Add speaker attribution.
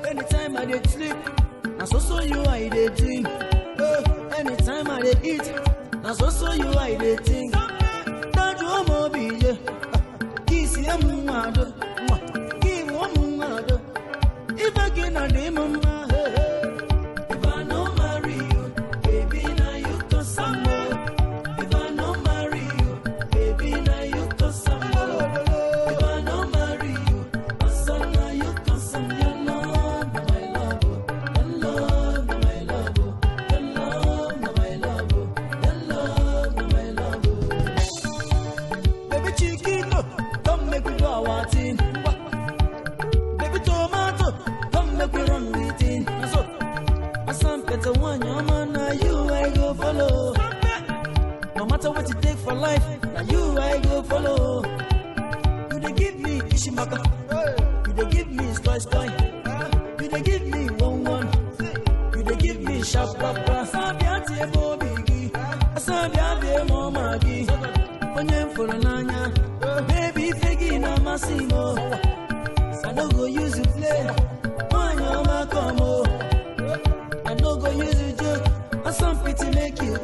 Speaker 1: Anytime I did sleep, I saw you I did dream. Anytime I did eat, I saw you I did think. That you mo be kiss him mother, give one mother. If I can a name mama, if I no marry you, baby now you got some more. If I no marry you, baby now you got some more. If I no marry you, my son now you got some more. Baby tomato, come make we run with it. So, I some better one, your man, now you I go follow. No matter what you take for life, now you I go follow. You they give me Ishimaka, you they give me Sky, you they give me 1-1, you they give me Sharp Papa. Sabiati Bobigi, Sabiati Momagi, Onem for Nanya, baby Fegina Massimo. I no go use you play, I no go use you joke. I some pity make you